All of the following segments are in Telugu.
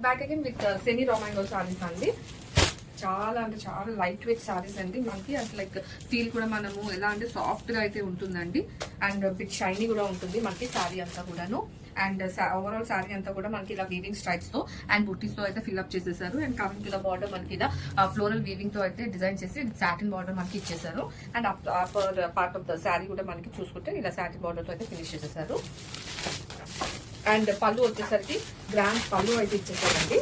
Back again with semi raw mango saris అండి. చాలా అంటే చాలా లైట్ వెయిట్ సారీస్ అండి. మనకి అంటే లైక్ ఫీల్ కూడా మనము ఎలా అంటే సాఫ్ట్ గా అయితే ఉంటుందండి. అండ్ బిట్ షైనీ కూడా ఉంటుంది మనకి సారీ అంతా కూడాను. అండ్ ఓవరాల్ సారీ అంతా కూడా మనకి ఇలా వీవింగ్ స్ట్రైప్స్ తో అండ్ బుట్టీస్ తో అయితే ఫిల్అప్ చేసేసారు. And coming to the border మనకి ఇలా ఫ్లోరల్ వీవింగ్ తో అయితే డిజైన్ చేసి సాటిన్ బార్డర్ మనకి ఇచ్చేసారు. And upper part of the sorry కూడా మనకి చూసుకుంటే ఇలా సాటిన్ బార్డర్ తో అయితే ఫినిష్ చేసేసారు. అండ్ పళ్ళు వచ్చేసరికి గ్రాండ్ పళ్ళు అయితే ఇచ్చేసారండి.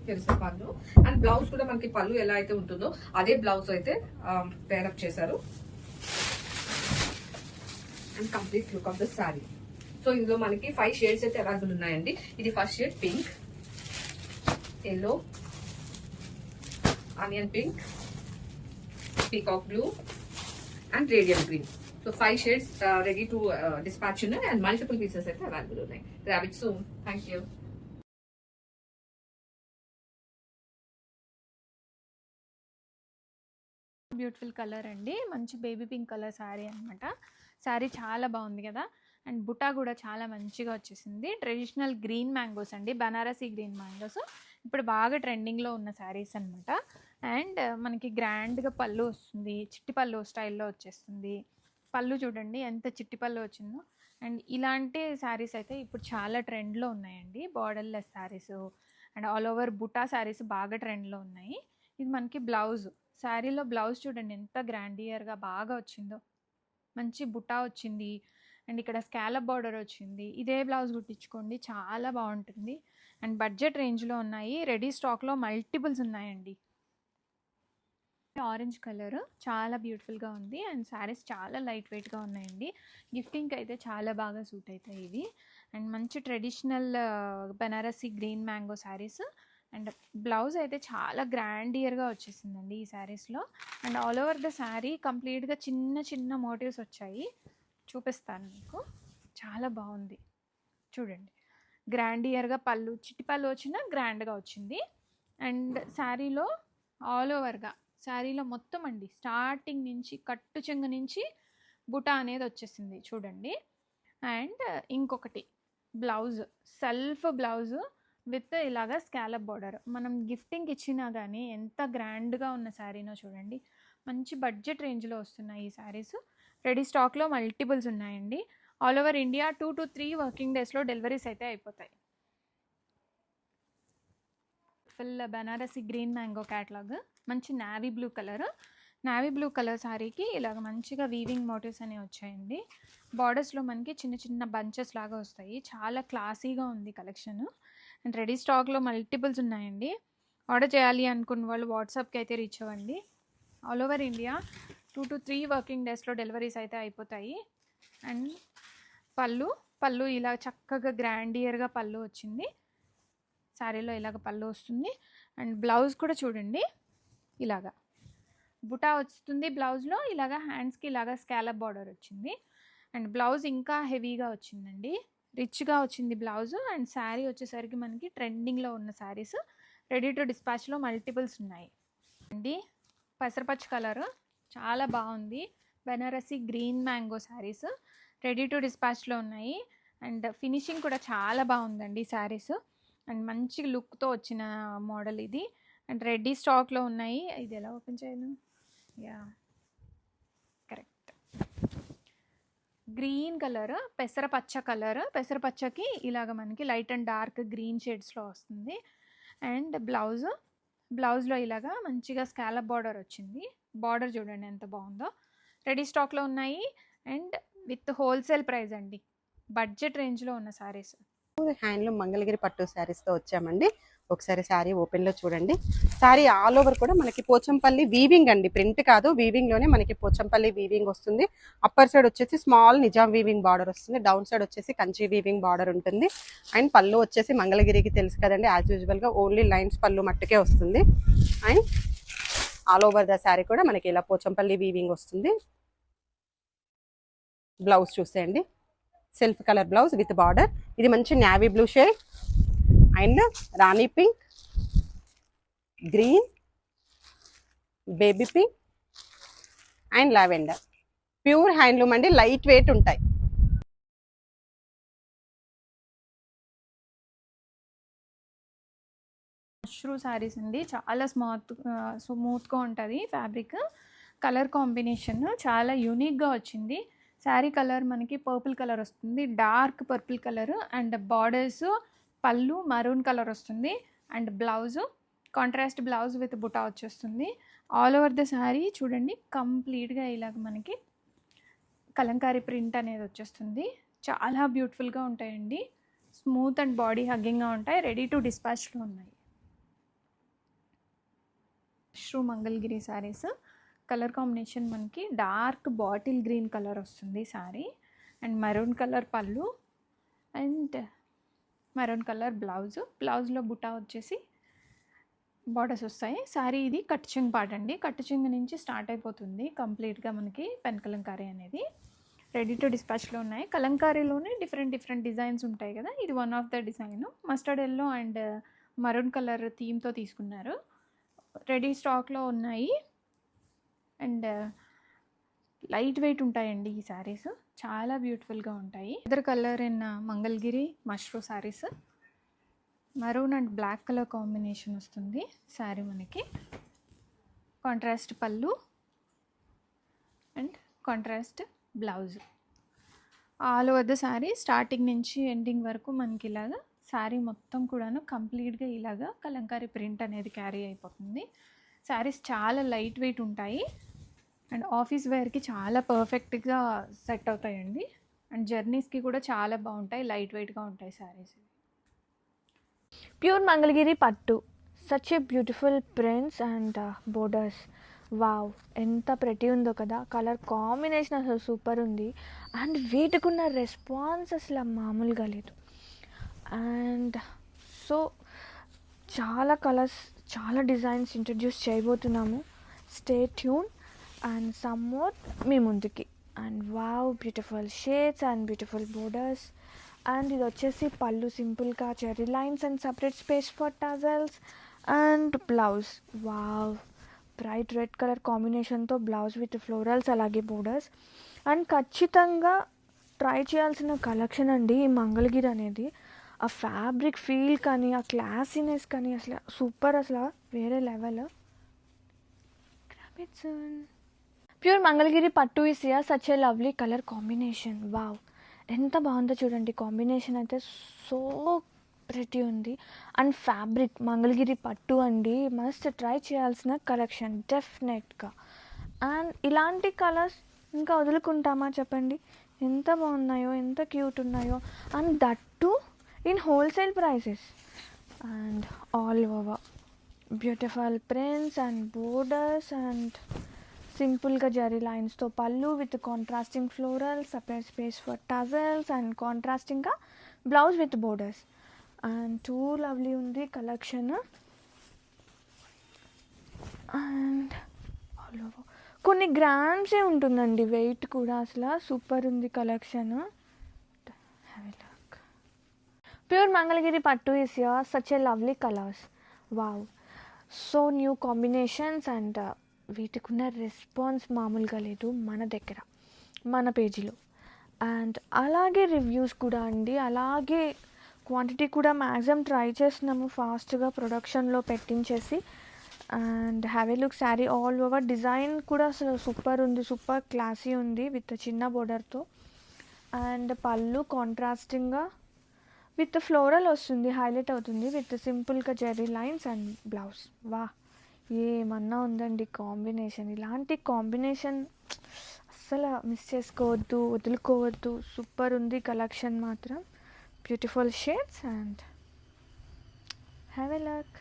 తెలుసా పళ్ళు. అండ్ బ్లౌజ్ కూడా మనకి పళ్ళు ఎలా అయితే ఉంటుందో అదే బ్లౌజ్ అయితే పేరప్ చేశారు. And complete look of the sorry. So ఇందులో మనకి 5 షేడ్స్ అయితే అవైలబుల్ ఉన్నాయండి. ఇది first shade pink, yellow, onion pink, peacock blue and radium green. So 5 shades ready to dispatch ఉన్నాయి. అండ్ మల్టిపుల్ పీసెస్ అయితే అవైలబుల్ ఉన్నాయి. Grab it soon. Thank you. Beautiful colour అండి. మంచి బేబీ పింక్ కలర్ శారీ అనమాట. శారీ చాలా బాగుంది కదా. అండ్ బుటా కూడా చాలా మంచిగా వచ్చేసింది. ట్రెడిషనల్ గ్రీన్ మ్యాంగోస్ అండి, బనారసీ గ్రీన్ మ్యాంగోస్ ఇప్పుడు బాగా ట్రెండింగ్లో ఉన్న శారీస్ అనమాట. అండ్ మనకి గ్రాండ్గా పళ్ళు వస్తుంది, చిట్టి పళ్ళు స్టైల్లో వచ్చేస్తుంది. పళ్ళు చూడండి ఎంత చిట్టి పళ్ళు వచ్చిందో. అండ్ ఇలాంటి శారీస్ అయితే ఇప్పుడు చాలా ట్రెండ్లో ఉన్నాయండి. Borderless saris and all over buta saris బాగా ట్రెండ్లో ఉన్నాయి. ఇది మనకి బ్లౌజ్. శారీలో బ్లౌజ్ చూడండి ఎంత గ్రాండియర్గా బాగా వచ్చిందో. మంచి బుటా వచ్చింది అండ్ ఇక్కడ స్కాలప్ బార్డర్ వచ్చింది. ఇదే బ్లౌజ్ కుట్టించుకోండి, చాలా బాగుంటుంది. అండ్ బడ్జెట్ రేంజ్లో ఉన్నాయి. రెడీ స్టాక్లో మల్టిపుల్స్ ఉన్నాయండి. ఆరెంజ్ కలర్ చాలా బ్యూటిఫుల్గా ఉంది. అండ్ శారీస్ చాలా లైట్ వెయిట్గా ఉన్నాయండి. గిఫ్టింగ్కి అయితే చాలా బాగా సూట్ అవుతాయి ఇవి. అండ్ మంచి traditional Banarasi green mango saris. And blouse అయితే చాలా గ్రాండియర్గా వచ్చేసిందండి ఈ శారీస్లో. And all over the sari కంప్లీట్గా చిన్న చిన్న మోటివ్స్ వచ్చాయి, చూపిస్తాను మీకు. చాలా బాగుంది చూడండి. గ్రాండియర్గా పళ్ళు, చిట్టి పళ్ళు వచ్చిన గ్రాండ్గా వచ్చింది. అండ్ శారీలో ఆల్ ఓవర్గా శారీలో మొత్తం అండి స్టార్టింగ్ నుంచి కట్టు చెంగు నుంచి బుటా అనేది వచ్చేసింది చూడండి. అండ్ ఇంకొకటి బ్లౌజ్, సెల్ఫ్ బ్లౌజ్ విత్ ఇలాగా స్కాలప్ బార్డర్. మనం గిఫ్టింగ్ ఇచ్చినా కానీ ఎంత గ్రాండ్గా ఉన్న శారీనో చూడండి. మంచి బడ్జెట్ రేంజ్లో వస్తున్నాయి ఈ శారీస్. రెడీ స్టాక్లో మల్టిపుల్స్ ఉన్నాయండి. All over India 2 to 3 working డేస్లో డెలివరీస్ అయితే అయిపోతాయి. Full Banarasi green mango catalogue. మంచి navy blue colour. Navy blue colour శారీకి ఇలాగ మంచిగా వీవింగ్ మోటివ్స్ అనేవి వచ్చాయండి. బార్డర్స్లో మనకి చిన్న చిన్న బంచెస్ లాగా వస్తాయి. చాలా క్లాసీగా ఉంది కలెక్షన్. అండ్ రెడీ స్టాక్లో మల్టిపుల్స్ ఉన్నాయండి. ఆర్డర్ చేయాలి అనుకున్న వాళ్ళు వాట్సాప్కి అయితే రీచ్ అవ్వండి. All over India 2 to 3 working డేస్లో డెలివరీస్ అయితే అయిపోతాయి. అండ్ పళ్ళు ఇలా చక్కగా గ్రాండియర్గా పళ్ళు వచ్చింది. శారీలో ఇలాగ పళ్ళు వస్తుంది. అండ్ బ్లౌజ్ కూడా చూడండి ఇలాగా బుటా వస్తుంది. బ్లౌజ్లో ఇలాగా హ్యాండ్స్కి ఇలాగా స్కాలప్ బార్డర్ వచ్చింది. అండ్ బ్లౌజ్ ఇంకా హెవీగా వచ్చిందండి, రిచ్గా వచ్చింది బ్లౌజ్. అండ్ శారీ వచ్చేసరికి మనకి ట్రెండింగ్లో ఉన్న శారీస్. రెడీ టు డిస్పాచ్లో మల్టిపుల్స్ ఉన్నాయి అండి. పెసరపచ్చ కలర్ చాలా బాగుంది. Banarasi green mango saris ready to డిస్పాచ్లో ఉన్నాయి. అండ్ ఫినిషింగ్ కూడా చాలా బాగుందండి శారీస్. అండ్ మంచి లుక్తో వచ్చిన మోడల్ ఇది. అండ్ రెడీ స్టాక్లో ఉన్నాయి. ఇది ఎలా ఓపెన్ చేయను, యా కరెక్ట్. గ్రీన్ కలర్, పెసరపచ్చ కలర్. పెసరపచ్చకి ఇలాగ మనకి లైట్ అండ్ డార్క్ గ్రీన్ షేడ్స్లో వస్తుంది. అండ్ బ్లౌజ్లో ఇలాగా మంచిగా స్కాలప్ బార్డర్ వచ్చింది. బార్డర్ చూడండి ఎంత బాగుందో. రెడీ స్టాక్లో ఉన్నాయి. అండ్ విత్ హోల్సేల్ ప్రైస్ అండి. బడ్జెట్ రేంజ్లో ఉన్న శారీస్. హ్యాండ్లూమ్ మంగళగిరి పట్టు శారీస్తో వచ్చామండి. ఒకసారి శారీ ఓపెన్లో చూడండి. శారీ ఆల్ ఓవర్ కూడా మనకి పోచంపల్లి వీవింగ్ అండి, ప్రింట్ కాదు, వీవింగ్లోనే మనకి పోచంపల్లి వీవింగ్ వస్తుంది. అప్పర్ సైడ్ వచ్చేసి స్మాల్ నిజాం వీవింగ్ బార్డర్ వస్తుంది. డౌన్ సైడ్ వచ్చేసి కంచి వీవింగ్ బార్డర్ ఉంటుంది. అండ్ పళ్ళు వచ్చేసి మంగళగిరికి తెలుసు కదండి, యాజ్ యూజువల్గా ఓన్లీ లైన్స్ పళ్ళు మట్టుకే వస్తుంది. And all over the sari కూడా మనకి ఇలా పోచంపల్లి వీవింగ్ వస్తుంది. బ్లౌజ్ చూసేయండి, self colour blouse with border. ఇది మంచి navy blue shade and Rani pink, green, baby pink and lavender. Pure handloom అండి, లైట్ వెయిట్ ఉంటాయి. మష్రూ శారీస్ అండి. చాలా స్మూత్గా ఉంటుంది ఫ్యాబ్రిక్. కలర్ కాంబినేషన్ చాలా యూనిక్గా వచ్చింది. శారీ కలర్ మనకి పర్పుల్ కలర్ వస్తుంది, dark purple colour. And borders పళ్ళు మరూన్ కలర్ వస్తుంది. And blouse contrast blouse with బుటా వచ్చేస్తుంది. ఆల్ ఓవర్ ద శారీ చూడండి కంప్లీట్గా ఇలాగ మనకి కలంకారీ ప్రింట్ అనేది వచ్చేస్తుంది. చాలా బ్యూటిఫుల్గా ఉంటాయండి. స్మూత్ అండ్ బాడీ హగ్గింగ్గా ఉంటాయి. రెడీ టు డిస్పాచ్లో ఉన్నాయి. శ్రూ మంగళగిరి శారీస్. కలర్ కాంబినేషన్ మనకి డార్క్ బాటిల్ గ్రీన్ కలర్ వస్తుంది శారీ. అండ్ మరూన్ కలర్ పళ్ళు అండ్ మరూన్ కలర్ బ్లౌజ్లో బుటా వచ్చేసి బార్డర్స్ వస్తాయి. శారీ ఇది కట్ చెంగ్ పార్ట్ అండి. కట్ చెంగ్ నుంచి స్టార్ట్ అయిపోతుంది కంప్లీట్గా మనకి పెన్ కలంకారీ అనేది. రెడీ టు డిస్పాచ్లో ఉన్నాయి. కలంకారీలోనే డిఫరెంట్ డిజైన్స్ ఉంటాయి కదా, ఇది one of the design. Mustard yellow and maroon colour థీమ్తో తీసుకున్నారు. రెడీ స్టాక్లో ఉన్నాయి. అండ్ లైట్ వెయిట్ ఉంటాయండి ఈ శారీస్. చాలా బ్యూటిఫుల్గా ఉంటాయి. Other colour in Mangalagiri mashru saris. Maroon and black colour combination వస్తుంది శారీ మనకి. Contrast pallu and contrast blouse. All over the sari starting నుంచి ఎండింగ్ వరకు మనకి ఇలాగా శారీ మొత్తం కూడాను కంప్లీట్గా ఇలాగా కలంకారీ ప్రింట్ అనేది క్యారీ అయిపోతుంది. శారీస్ చాలా లైట్ వెయిట్ ఉంటాయి అండ్ ఆఫీస్ వేర్కి చాలా పర్ఫెక్ట్గా సెట్ అవుతాయండి. అండ్ జర్నీస్కి కూడా చాలా బాగుంటాయి, లైట్ వెయిట్గా ఉంటాయి శారీస్. ప్యూర్ మంగళగిరి పట్టు, such a beautiful prints and borders. Wow, ఎంత ప్రతి ఉందో కదా. కలర్ కాంబినేషన్ అసలు సూపర్ ఉంది. అండ్ వీటికున్న రెస్పాన్స్ అసలు మామూలుగా లేదు. అండ్ సో చాలా కలర్స్, చాలా డిజైన్స్ ఇంట్రడ్యూస్ చేయబోతున్నాము. Stay tune and some more మీ ముందుకి. And wow, beautiful shades and beautiful borders. And ఇది వచ్చేసి పళ్ళు సింపుల్గా zari lines and separate space for tassels. And blouse wow, bright red colour కాంబినేషన్తో బ్లౌజ్ విత్ ఫ్లోరల్స్ అలాగే బోర్డర్స్. అండ్ ఖచ్చితంగా ట్రై చేయాల్సిన కలెక్షన్ అండి ఈ మంగళగిరి అనేది. ఆ ఫ్యాబ్రిక్ ఫీల్ కానీ, ఆ క్లాసీనెస్ కానీ అసలు సూపర్, అసలు వేరే లెవెల్. ప్యూర్ మంగళగిరి పట్టు is here, such a lovely colour combination. Wow, ఎంత బాగుందో చూడండి. కాంబినేషన్ అయితే సో ప్రిటీ ఉంది. అండ్ ఫ్యాబ్రిక్ మంగళగిరి పట్టు అండి, మస్ట్ ట్రై చేయాల్సిన కలెక్షన్ డెఫినెట్గా. అండ్ ఇలాంటి కలర్స్ ఇంకా వదులుకుంటామా చెప్పండి. ఎంత బాగున్నాయో, ఎంత క్యూట్ ఉన్నాయో. And that too in wholesale prices. And all over beautiful prints and borders and సింపుల్గా జరీ లైన్స్తో పళ్ళు with contrasting floral, separate space for tassels and కాంట్రాస్టింగ్గా blouse with borders. And two lovely ఉంది కలెక్షన్. అండ్ ఆల్ ఓవర్ కొన్ని గ్రామ్సే ఉంటుందండి వెయిట్ కూడా. అసలు సూపర్ ఉంది కలెక్షన్. ప్యూర్ మంగళగిరి పట్టు is here, such a lovely colours. Wow, so new combinations. And వీటికి ఉన్న రెస్పాన్స్ మామూలుగా లేదు మన దగ్గర, మన పేజీలో. అండ్ అలాగే రివ్యూస్ కూడా అండి, అలాగే క్వాంటిటీ కూడా మ్యాక్సిమం ట్రై చేస్తున్నాము ఫాస్ట్గా ప్రొడక్షన్లో పెట్టించేసి. And have a look sari all over. Design కూడా అసలు సూపర్ ఉంది, సూపర్ క్లాసీ ఉంది విత్ చిన్న బోర్డర్తో. అండ్ పళ్ళు కాంట్రాస్టింగ్గా విత్ ఫ్లోరల్ వస్తుంది, హైలైట్ అవుతుంది విత్ సింపుల్గా జెర్రీ లైన్స్. అండ్ బ్లౌజ్ వా, ఏమన్నా ఉందండి కాంబినేషన్. ఇలాంటి కాంబినేషన్ అస్సలు మిస్ చేసుకోవద్దు, వదులుకోవద్దు. సూపర్ ఉంది కలెక్షన్ మాత్రం. Beautiful shades and have a luck.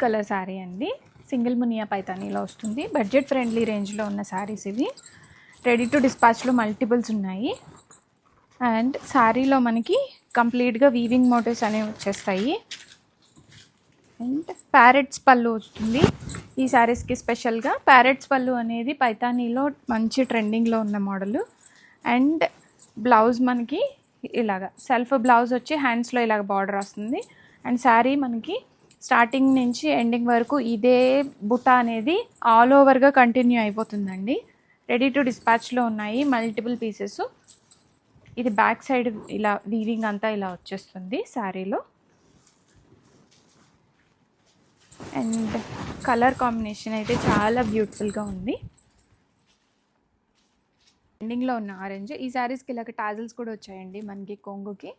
Colour sari అండి. సింగిల్ మునియా పైతానీలో వస్తుంది. బడ్జెట్ ఫ్రెండ్లీ రేంజ్లో ఉన్న శారీస్ ఇవి. రెడీ టు డిస్పాచ్లో మల్టిపుల్స్ ఉన్నాయి. అండ్ శారీలో మనకి కంప్లీట్గా వీవింగ్ మోటివ్స్ అనేవి వచ్చేస్తాయి. అండ్ ప్యారెట్స్ పళ్ళు వస్తుంది ఈ శారీస్కి. స్పెషల్గా ప్యారెట్స్ పళ్ళు అనేది పైతానీలో మంచి ట్రెండింగ్లో ఉన్న మోడల్. అండ్ బ్లౌజ్ మనకి ఇలాగా సెల్ఫ్ బ్లౌజ్ వచ్చి హ్యాండ్స్లో ఇలాగ బార్డర్ వస్తుంది. అండ్ శారీ మనకి స్టార్టింగ్ నుంచి ఎండింగ్ వరకు ఇదే బుట్ట అనేది ఆల్ ఓవర్గా కంటిన్యూ అయిపోతుందండి. రెడీ టు డిస్పాచ్లో ఉన్నాయి మల్టిపుల్ పీసెస్. ఇది బ్యాక్ సైడ్ ఇలా వీవింగ్ అంతా ఇలా వచ్చేస్తుంది శారీలో. అండ్ కలర్ కాంబినేషన్ అయితే చాలా బ్యూటిఫుల్గా ఉంది. ఎండింగ్లో ఉన్న ఆరెంజ్. ఈ శారీస్కి ఇలాగ టాజల్స్ కూడా వచ్చాయండి మనకి కొంగుకి.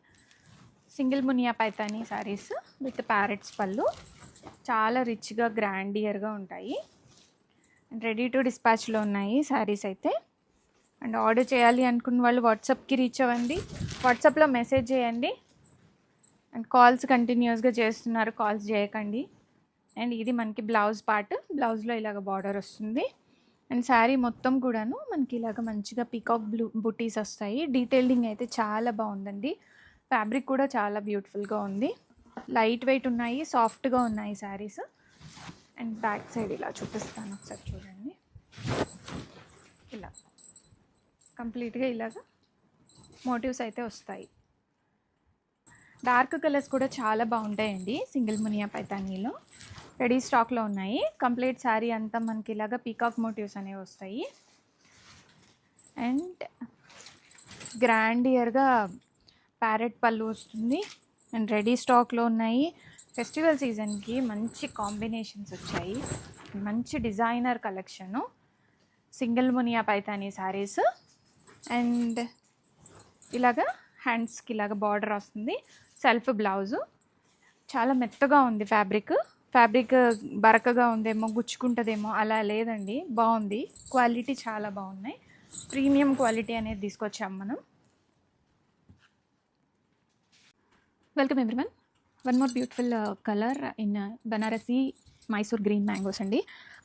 సింగిల్ మునియా పైతానీ శారీస్ విత్ ప్యారెట్స్ పళ్ళు. చాలా రిచ్గా గ్రాండియర్గా ఉంటాయి. అండ్ రెడీ టు డిస్పాచ్లో ఉన్నాయి శారీస్ అయితే. అండ్ ఆర్డర్ చేయాలి అనుకున్న వాళ్ళు వాట్సాప్కి రీచ్ అవ్వండి. వాట్సాప్లో మెసేజ్ చేయండి. అండ్ కాల్స్ కంటిన్యూస్గా చేస్తున్నారు, కాల్స్ చేయకండి. అండ్ ఇది మనకి బ్లౌజ్ పార్ట్. బ్లౌజ్లో ఇలాగ బార్డర్ వస్తుంది. అండ్ శారీ మొత్తం కూడాను మనకి ఇలాగ మంచిగా పీకాక్ బ్లూ బుటీస్ వస్తాయి. డీటెయిలింగ్ అయితే చాలా బాగుందండి. ఫ్యాబ్రిక్ కూడా చాలా బ్యూటిఫుల్గా ఉంది. లైట్ వెయిట్ ఉన్నాయి, సాఫ్ట్గా ఉన్నాయి శారీస్. అండ్ బ్యాక్ సైడ్ ఇలా చూపిస్తాను ఒకసారి చూడండి. ఇలా కంప్లీట్గా ఇలాగ మోటివ్స్ అయితే వస్తాయి. డార్క్ కలర్స్ కూడా చాలా బాగుంటాయండి సింగిల్ మునియా పైతానీలో. రెడీ స్టాక్లో ఉన్నాయి. కంప్లీట్ శారీ అంతా మనకి ఇలాగ పీకాక్ మోటివ్స్ అనేవి వస్తాయి. అండ్ గ్రాండియర్గా ప్యారెట్ పళ్ళు వస్తుంది. అండ్ రెడీ స్టాక్లో ఉన్నాయి. ఫెస్టివల్ సీజన్కి మంచి కాంబినేషన్స్ వచ్చాయి. మంచి డిజైనర్ కలెక్షను సింగిల్ మునియా పైతానీ శారీస్. అండ్ ఇలాగా హ్యాండ్స్కి ఇలాగ బార్డర్ వస్తుంది. Self blouse. చాలా మెత్తగా ఉంది ఫ్యాబ్రిక్. బరకగా ఉందేమో, గుచ్చుకుంటుందేమో అలా లేదండి, బాగుంది. క్వాలిటీ చాలా బాగున్నాయి. ప్రీమియం క్వాలిటీ అనేది తీసుకొచ్చాం మనం. Welcome everyone. One more beautiful colour in Banarasi Mysore green mangoes అండి.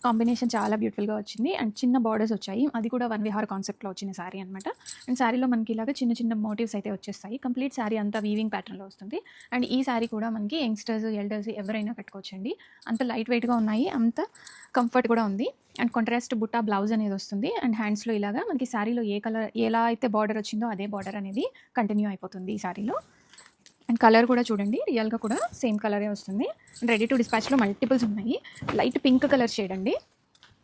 కాంబినేషన్ చాలా బ్యూటిఫుల్గా వచ్చింది. అండ్ చిన్న బార్డర్స్ వచ్చాయి. అది కూడా వన్ విహార్ కాన్సెప్ట్లో వచ్చిన శారీ అనమాట. అండ్ శారీలో మనకి ఇలాగ చిన్న చిన్న మోటివ్స్ అయితే వచ్చేస్తాయి. కంప్లీట్ శారీ అంతా వీవింగ్ ప్యాటర్న్లో వస్తుంది. అండ్ ఈ శారీ కూడా మనకి యంగ్స్టర్స్, ఎల్డర్స్ ఎవరైనా కట్టుకోవచ్చండి. అంత లైట్ వెయిట్గా ఉన్నాయి, అంత కంఫర్ట్ కూడా ఉంది. అండ్ కాంట్రాస్ట్ బుట్టా బ్లౌజ్ అనేది వస్తుంది. అండ్ హ్యాండ్స్లో ఇలాగా మనకి శారీలో ఏ కలర్ ఎలా అయితే బార్డర్ వచ్చిందో అదే బార్డర్ అనేది కంటిన్యూ అయిపోతుంది ఈ శారీలో. అండ్ కలర్ కూడా చూడండి, రియల్గా కూడా సేమ్ కలరే వస్తుంది. అండ్ రెడీ టు డిస్పాచ్లో మల్టిపుల్స్ ఉన్నాయి. లైట్ పింక్ కలర్ షేడ్ అండి,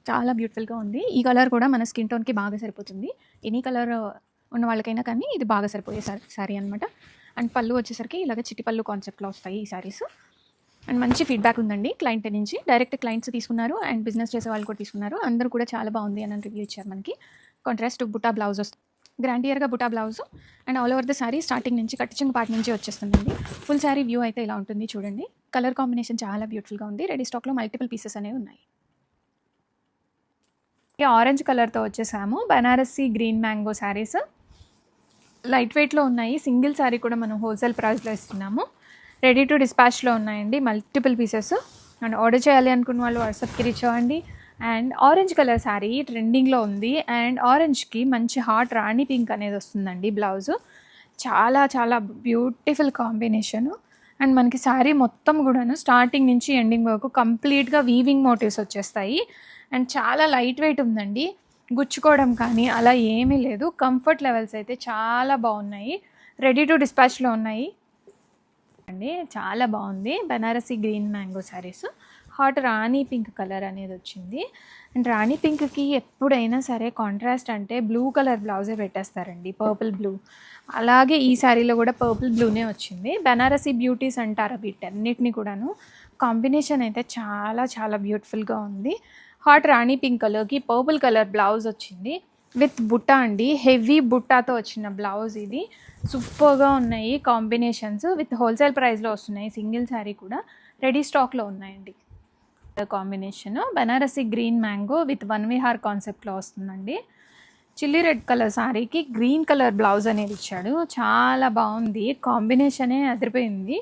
చాలా బ్యూటిఫుల్గా ఉంది. ఈ కలర్ కూడా మన స్కిన్ టోన్కి బాగా సరిపోతుంది. ఎనీ కలర్ ఉన్న వాళ్ళకైనా కానీ ఇది బాగా సరిపోయే శారీ అనమాట. అండ్ పళ్ళు వచ్చేసరికి ఇలాగ చిట్టి పళ్ళు కాన్సెప్ట్లో వస్తాయి ఈ శారీస్. అండ్ మంచి ఫీడ్బ్యాక్ ఉందండి క్లయింట్ నుంచి. డైరెక్ట్ క్లయింట్స్ తీసుకున్నారు అండ్ బిజినెస్ చేసే వాళ్ళు కూడా తీసుకున్నారు. అందరూ కూడా చాలా బాగుంది అని రివ్యూ ఇచ్చారు మనకి. కాంట్రాస్ట్ బుట్టా బ్లౌజ్ వస్తుంది. గ్రాండియర్గా butta blouse. And all over the sari starting నుంచి కటింగ్ పార్ట్ నుంచి వచ్చేస్తుందండి. ఫుల్ శారీ వ్యూ అయితే ఇలా ఉంటుంది చూడండి. కలర్ కాంబినేషన్ చాలా బ్యూటిఫుల్గా ఉంది. రెడీ స్టాక్లో మల్టిపుల్ పీసెస్ అనేవి ఉన్నాయి. ఆరెంజ్ కలర్తో వచ్చేసాము. Banarasi green mango saris light వెయిట్లో ఉన్నాయి. సింగిల్ శారీ కూడా మనం హోల్సేల్ ప్రైస్లో ఇస్తున్నాము. రెడీ టు డిస్పాచ్లో ఉన్నాయండి మల్టిపుల్ పీసెస్. అండ్ ఆర్డర్ చేయాలి అనుకున్న వాళ్ళు వాట్సాప్కి రీచ్ అవ్వండి. అండ్ ఆరెంజ్ కలర్ శారీ ట్రెండింగ్లో ఉంది. అండ్ ఆరెంజ్కి మంచి హాట్ రాణి పింక్ అనేది వస్తుందండి బ్లౌజు. చాలా చాలా బ్యూటిఫుల్ కాంబినేషను. అండ్ మనకి శారీ మొత్తం కూడాను స్టార్టింగ్ నుంచి ఎండింగ్ వరకు కంప్లీట్గా వీవింగ్ మోటివ్స్ వచ్చేస్తాయి. అండ్ చాలా లైట్ వెయిట్ ఉందండి, గుచ్చుకోవడం కానీ అలా ఏమీ లేదు. కంఫర్ట్ లెవెల్స్ అయితే చాలా బాగున్నాయి. రెడీ టు డిస్పాచ్లో ఉన్నాయి అండి. చాలా బాగుంది. Banarasi green mango saris. Hot rani pink colour అనేది వచ్చింది. అండ్ రాణి పింక్కి ఎప్పుడైనా సరే కాంట్రాస్ట్ అంటే బ్లూ కలర్ బ్లౌజే పెట్టేస్తారండి, పర్పుల్ బ్లూ. అలాగే ఈ శారీలో కూడా పర్పుల్ బ్లూనే వచ్చింది. బనారసి బ్యూటీస్ అంటారు వీటన్నిటిని కూడాను. కాంబినేషన్ అయితే చాలా చాలా బ్యూటిఫుల్గా ఉంది. హాట్ రాణి పింక్ కలర్కి పర్పుల్ కలర్ బ్లౌజ్ వచ్చింది విత్ బుట్టా అండి. హెవీ బుట్టాతో వచ్చిన బ్లౌజ్ ఇది. సూపర్గా ఉన్నాయి కాంబినేషన్స్. విత్ హోల్సేల్ ప్రైస్లో వస్తున్నాయి. సింగిల్ శారీ కూడా రెడీ స్టాక్లో ఉన్నాయండి. Combination Banarasi green mango with one Vihar కాన్సెప్ట్లో వస్తుందండి. చిల్లీ రెడ్ కలర్ శారీకి గ్రీన్ కలర్ బ్లౌజ్ అనేది ఇచ్చాడు. చాలా బాగుంది, కాంబినేషనే అదిరిపోయింది.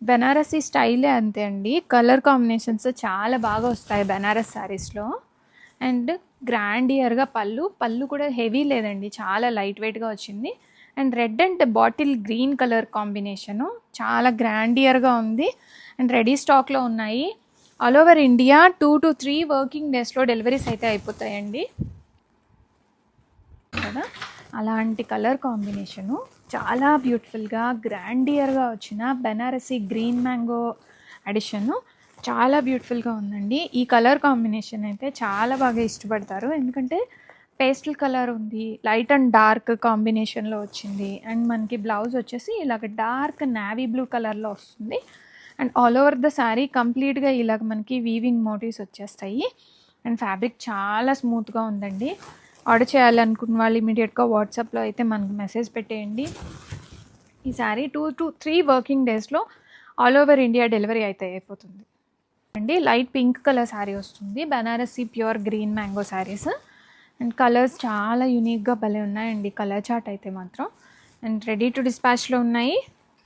బెనారసీ స్టైలే అంతే అండి. కలర్ కాంబినేషన్స్ చాలా బాగా వస్తాయి బెనారస్ శారీస్లో. అండ్ గ్రాండియర్గా పళ్ళు కూడా హెవీ లేదండి, చాలా లైట్ వెయిట్గా వచ్చింది. And red and bottle green colour combination చాలా గ్రాండియర్గా ఉంది. అండ్ రెడీ స్టాక్లో ఉన్నాయి. All over India 2 to 3 working డేస్లో డెలివరీస్ అయితే అయిపోతాయండి కదా. అలాంటి కలర్ కాంబినేషను చాలా బ్యూటిఫుల్గా గ్రాండియర్గా వచ్చిన బెనారసీ గ్రీన్ మ్యాంగో అడిషను చాలా బ్యూటిఫుల్గా ఉందండి. ఈ కలర్ కాంబినేషన్ అయితే చాలా బాగా ఇష్టపడతారు, ఎందుకంటే పేస్టల్ కలర్ ఉంది, లైట్ అండ్ డార్క్ కాంబినేషన్లో వచ్చింది. అండ్ మనకి బ్లౌజ్ వచ్చేసి ఇలాగ డార్క్ నావీ బ్లూ కలర్లో వస్తుంది. And all over the sari కంప్లీట్గా ఇలాగ మనకి వీవింగ్ మోటివ్స్ వచ్చేస్తాయి. అండ్ ఫ్యాబ్రిక్ చాలా స్మూత్గా ఉందండి. ఆర్డర్ చేయాలనుకున్న వాళ్ళు ఇమీడియట్గా వాట్సాప్లో అయితే మనకు మెసేజ్ పెట్టేయండి. ఈ శారీ 2 to 3 వర్కింగ్ డేస్లో ఆల్ ఓవర్ ఇండియా డెలివరీ అయితే అయిపోతుంది అండి. లైట్ పింక్ కలర్ శారీ వస్తుంది, Banarasi pure green mango saris. And colours చాలా యూనిక్గా భలే ఉన్నాయండి, కలర్ చార్ట్ అయితే మాత్రం. అండ్ రెడీ టు డిస్పాచ్లో ఉన్నాయి.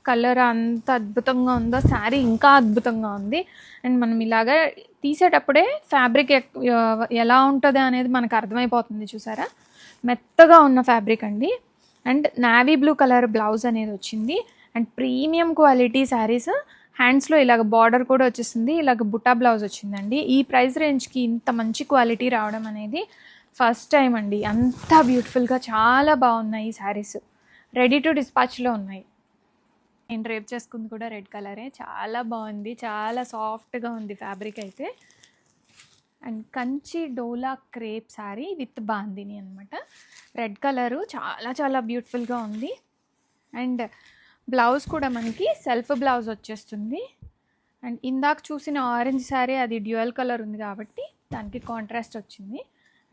కలర్ అంత అద్భుతంగా ఉందో శారీ ఇంకా అద్భుతంగా ఉంది. అండ్ మనం ఇలాగా తీసేటప్పుడే ఫ్యాబ్రిక్ ఎలా ఉంటుంది అనేది మనకు అర్థమైపోతుంది, చూసారా, మెత్తగా ఉన్న ఫ్యాబ్రిక్ అండి. And navy blue colour blouse అనేది వచ్చింది. And premium quality saris. హ్యాండ్స్లో ఇలాగ బార్డర్ కూడా వచ్చేసింది, ఇలాగ బుటా బ్లౌజ్ వచ్చిందండి. ఈ ప్రైస్ రేంజ్కి ఇంత మంచి క్వాలిటీ రావడం అనేది ఫస్ట్ టైం అండి. అంత బ్యూటిఫుల్గా చాలా బాగున్నాయి ఈ శారీస్. రెడీ టు డిస్పాచ్లో ఉన్నాయి. నేను రేప్ చేసుకుంది కూడా రెడ్ కలరే, చాలా బాగుంది, చాలా సాఫ్ట్గా ఉంది ఫ్యాబ్రిక్ అయితే. And Kanchi Dola crepe sari with bandhani అనమాట. రెడ్ కలరు చాలా చాలా బ్యూటిఫుల్గా ఉంది. అండ్ బ్లౌజ్ కూడా మనకి సెల్ఫ్ బ్లౌజ్ వచ్చేస్తుంది. అండ్ ఇందాక చూసిన ఆరెంజ్ శారీ అది డ్యూయల్ కలర్ ఉంది కాబట్టి దానికి కాంట్రాస్ట్ వచ్చింది.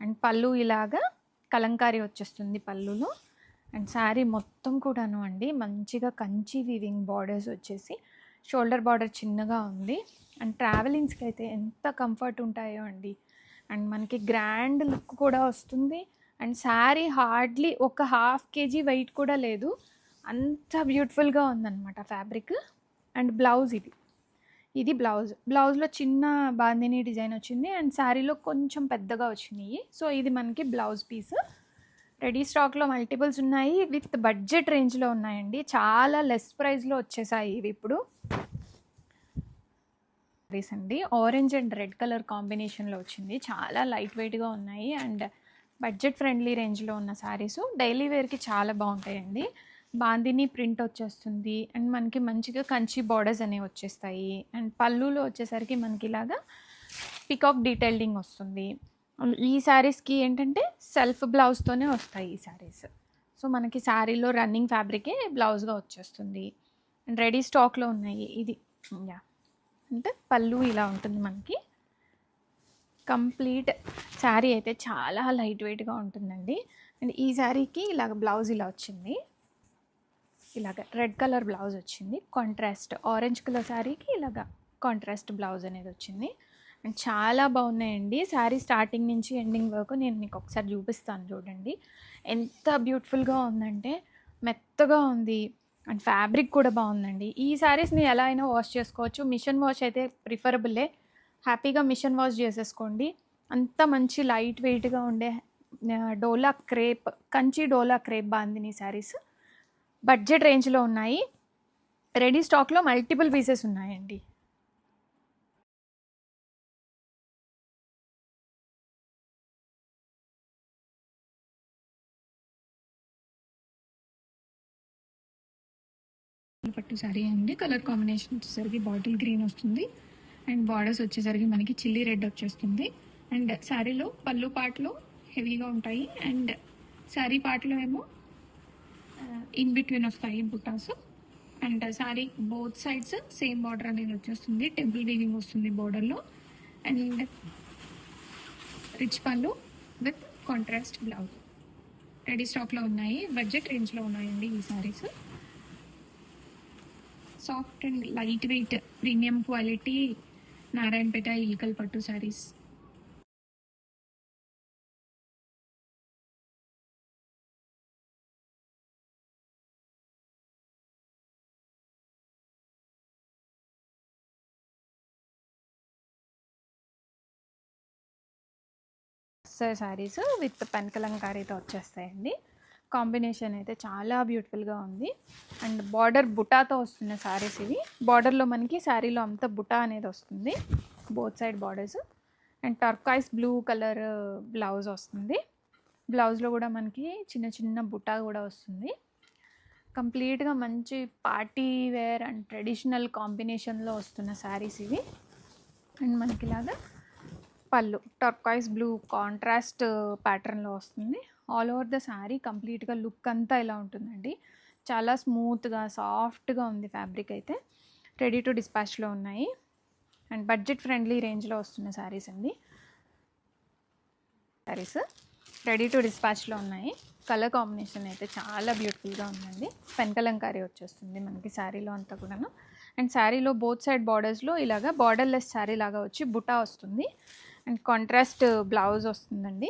అండ్ పళ్ళు ఇలాగా కలంకారీ వచ్చేస్తుంది పళ్ళులో. అండ్ శారీ మొత్తం కూడాను అండి మంచిగా కంచి వీవింగ్ బార్డర్స్ వచ్చేసి షోల్డర్ బార్డర్ చిన్నగా ఉంది. అండ్ ట్రావెలింగ్స్కి అయితే ఎంత కంఫర్ట్ ఉంటాయో అండి. అండ్ మనకి గ్రాండ్ లుక్ కూడా వస్తుంది. అండ్ శారీ హార్డ్లీ ఒక 1/2 kg వెయిట్ కూడా లేదు, అంత బ్యూటిఫుల్గా ఉందన్నమాట ఫ్యాబ్రిక్. అండ్ బ్లౌజ్ ఇది బ్లౌజ్లో చిన్న బాందిని డిజైన్ వచ్చింది. అండ్ శారీలో కొంచెం పెద్దగా వచ్చినాయి. సో ఇది మనకి బ్లౌజ్ పీస్. రెడీ స్టాక్లో మల్టిపుల్స్ ఉన్నాయి, విత్ బడ్జెట్ రేంజ్లో ఉన్నాయండి. చాలా లెస్ ప్రైస్లో వచ్చేసాయి ఇవి ఇప్పుడు. శారీస్ అండి ఆరెంజ్ అండ్ రెడ్ కలర్ కాంబినేషన్లో వచ్చింది, చాలా లైట్ వెయిట్గా ఉన్నాయి. అండ్ బడ్జెట్ ఫ్రెండ్లీ రేంజ్లో ఉన్న శారీస్ డైలీ వేర్కి చాలా బాగుంటాయండి. బాందిని ప్రింట్ వచ్చేస్తుంది. అండ్ మనకి మంచిగా కంచి బార్డర్స్ అనేవి వచ్చేస్తాయి. అండ్ పళ్ళులో వచ్చేసరికి మనకి ఇలాగా పికాక్ డీటెయిలింగ్ వస్తుంది. ఈ శారీస్కి ఏంటంటే సెల్ఫ్ బ్లౌజ్తోనే వస్తాయి ఈ శారీస్. సో మనకి శారీలో రన్నింగ్ ఫ్యాబ్రికే బ్లౌజ్గా వచ్చేస్తుంది. అండ్ రెడీ స్టాక్లో ఉన్నాయి. ఇది అంటే పళ్ళు ఇలా ఉంటుంది మనకి. కంప్లీట్ శారీ అయితే చాలా లైట్ వెయిట్గా ఉంటుందండి. అండ్ ఈ శారీకి ఇలాగ బ్లౌజ్ ఇలా వచ్చింది, ఇలాగ రెడ్ కలర్ బ్లౌజ్ వచ్చింది. కాంట్రాస్ట్ ఆరెంజ్ కలర్ శారీకి ఇలాగ కాంట్రాస్ట్ బ్లౌజ్ అనేది వచ్చింది. అండ్ చాలా బాగున్నాయండి శారీ స్టార్టింగ్ నుంచి ఎండింగ్ వరకు. నేను మీకు ఒకసారి చూపిస్తాను చూడండి, ఎంత బ్యూటిఫుల్గా ఉందంటే మెత్తగా ఉంది. అండ్ ఫ్యాబ్రిక్ కూడా బాగుందండి. ఈ శారీస్ని ఎలా అయినా వాష్ చేసుకోవచ్చు, మిషన్ వాష్ అయితే ప్రిఫరబులే. హ్యాపీగా మిషన్ వాష్ చేసేసుకోండి. అంత మంచి లైట్ వెయిట్గా ఉండే డోలా crepe, Kanchi Dola crepe bandhani saris budget రేంజ్లో ఉన్నాయి. రెడీ స్టాక్లో మల్టిపుల్ పీసెస్ ఉన్నాయండి. పట్టు శారీ అండి. కలర్ కాంబినేషన్ వచ్చేసరికి బాటిల్ గ్రీన్ వస్తుంది. అండ్ బార్డర్స్ వచ్చేసరికి మనకి చిల్లీ రెడ్ వచ్చేస్తుంది. అండ్ శారీలో పళ్ళు పాటలో హెవీగా ఉంటాయి. అండ్ శారీ పాటలో ఏమో ఇన్ బిట్వీన్ వస్తాయి buttas. And sari both sides same border అనేది వచ్చేస్తుంది, టెంపుల్ వీవింగ్ వస్తుంది బోర్డర్లో. అండ్ రిచ్ పళ్ళు విత్ కాంట్రాస్ట్ బ్లౌజ్ రెడీ స్టాక్లో ఉన్నాయి. బడ్జెట్ రేంజ్లో ఉన్నాయండి ఈ saris. Soft and light weight premium quality Narayanpet Ilkal పట్టు శారీస్. టస్సర్ శారీస్ విత్ పెన్ కలంకారీతో వచ్చేస్తాయండి. కాంబినేషన్ అయితే చాలా బ్యూటిఫుల్గా ఉంది. అండ్ బార్డర్ బుటాతో వస్తున్న శారీస్ ఇవి. బార్డర్లో మనకి శారీలో అంతా బుటా అనేది వస్తుంది, both side borders. And turquoise blue colour blouse వస్తుంది. బ్లౌజ్లో కూడా మనకి చిన్న చిన్న బుటా కూడా వస్తుంది. కంప్లీట్గా మంచి పార్టీ వేర్ అండ్ ట్రెడిషనల్ కాంబినేషన్లో వస్తున్న శారీస్ ఇవి. అండ్ మనకి ఇలాగా పళ్ళు టర్కాయిస్ బ్లూ కాంట్రాస్ట్ ప్యాటర్న్లో వస్తుంది. ఆల్ ఓవర్ ద శారీ కంప్లీట్గా లుక్ అంతా ఇలా ఉంటుందండి. చాలా స్మూత్గా సాఫ్ట్గా ఉంది ఫ్యాబ్రిక్ అయితే. రెడీ టు డిస్పాచ్లో ఉన్నాయి అండ్ బడ్జెట్ ఫ్రెండ్లీ రేంజ్లో వస్తున్న శారీస్ అండి. శారీస్ రెడీ టు డిస్పాచ్లో ఉన్నాయి. కలర్ కాంబినేషన్ అయితే చాలా బ్యూటిఫుల్గా ఉందండి. పెన్ కలంకారీ వచ్చేస్తుంది మనకి శారీలో అంతా కూడాను. అండ్ శారీలో బోత్ సైడ్ బార్డర్స్లో ఇలాగా బార్డర్లెస్ శారీ లాగా వచ్చి బుటా వస్తుంది. అండ్ కాంట్రాస్ట్ బ్లౌజ్ వస్తుందండి.